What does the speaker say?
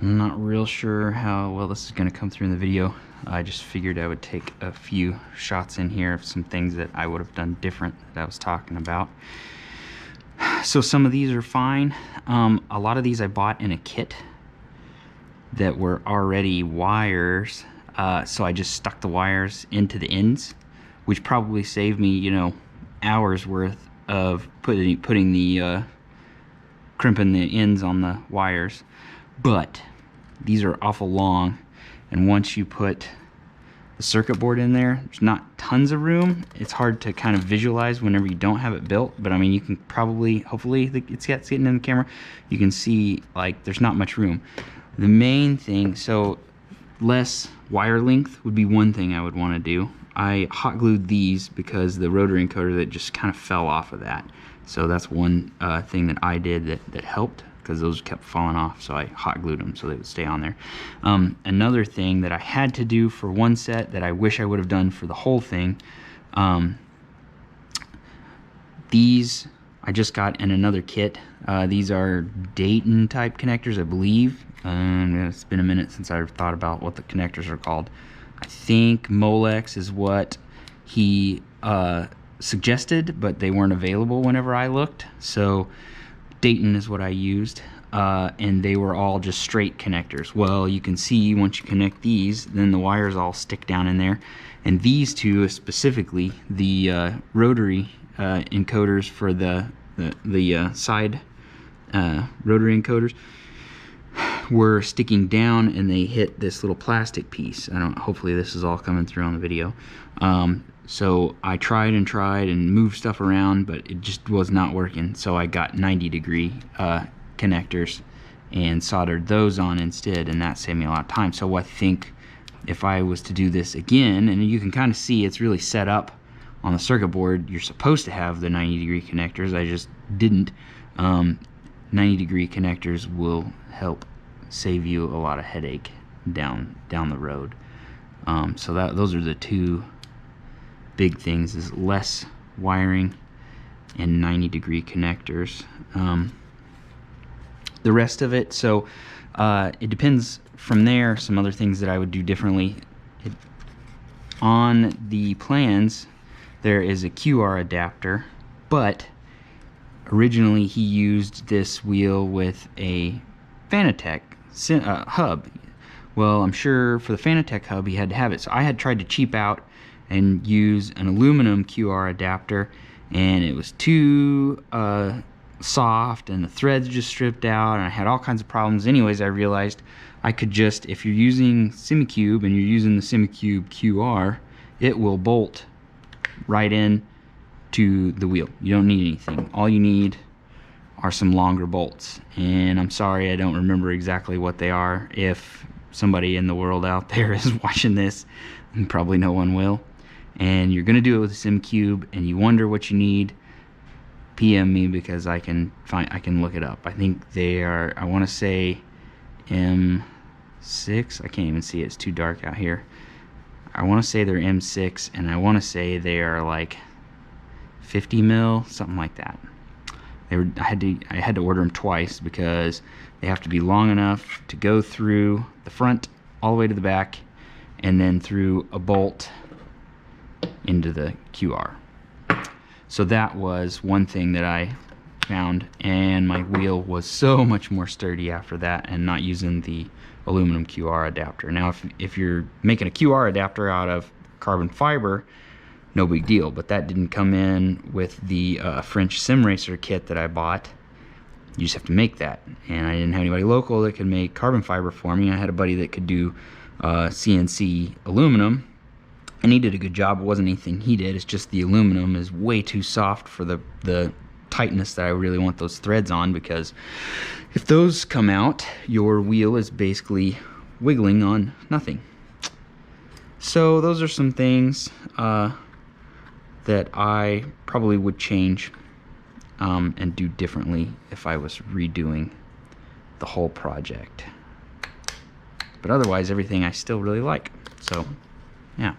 I'm not real sure how well this is going to come through in the video. I just figured I would take a few shots in here of some things that I would have done different that I was talking about. So some of these are fine. A lot of these I bought in a kit that were already wires. So I just stuck the wires into the ends, which probably saved me, you know, hours worth of putting the crimping the ends on the wires. But these are awful long, and once you put the circuit board in there, there's not tons of room. It's hard to kind of visualize whenever you don't have it built, but I mean, you can probably, hopefully it's getting in the camera, you can see like there's not much room. The main thing, so less wire length would be one thing I would want to do. I hot glued these because the rotary encoder that just kind of fell off of that. So that's one thing that I did that helped, because those kept falling off, so I hot glued them so they would stay on there. Another thing that I had to do for one set that I wish I would have done for the whole thing, these I just got in another kit. These are Dayton type connectors, I believe. It's been a minute since I've thought about what the connectors are called. I think Molex is what he suggested, but they weren't available whenever I looked. So Dayton is what I used, and they were all just straight connectors. Well, you can see once you connect these, then the wires all stick down in there. And these two, specifically, the rotary encoders for the side rotary encoders, were sticking down, and they hit this little plastic piece. Hopefully this is all coming through on the video. So I tried and moved stuff around, but it just was not working. So I got 90-degree connectors and soldered those on instead, and that saved me a lot of time. So I think if I was to do this again, and you can kind of see it's really set up on the circuit board, you're supposed to have the 90-degree connectors. I just didn't. 90-degree connectors will help save you a lot of headache down the road. So those are the two big things, is less wiring and 90-degree connectors. The rest of it, so it depends from there. Some other things that I would do differently. On the plans there is a QR adapter, but originally he used this wheel with a Fanatec hub. Well, I'm sure for the Fanatec hub he had to have it, so I had tried to cheap out and use an aluminum QR adapter, and it was too soft, and the threads just stripped out, and I had all kinds of problems. Anyways, I realized I could just, if you're using SemiCube and you're using the SemiCube QR, it will bolt right in to the wheel. You don't need anything. All you need are some longer bolts, and I'm sorry I don't remember exactly what they are. If somebody in the world out there is watching this, and probably no one will, and you're gonna do it with a SimCube and you wonder what you need, PM me, because I can look it up. I think they are, I want to say M6. I can't even see it, it's too dark out here. I want to say they're M6, and I want to say they are like 50 mil, something like that. I had to order them twice because they have to be long enough to go through the front all the way to the back, and then through a bolt into the QR. So that was one thing that I found, and my wheel was so much more sturdy after that, and not using the aluminum QR adapter. Now if you're making a QR adapter out of carbon fiber, no big deal, but that didn't come in with the French sim racer kit that I bought. You just have to make that, and I didn't have anybody local that could make carbon fiber for me. I had a buddy that could do CNC aluminum, and he did a good job. It wasn't anything he did, it's just the aluminum is way too soft for the tightness that I really want those threads on, because if those come out, your wheel is basically wiggling on nothing. So those are some things that I probably would change and do differently if I was redoing the whole project. But otherwise, everything I still really like. So, yeah.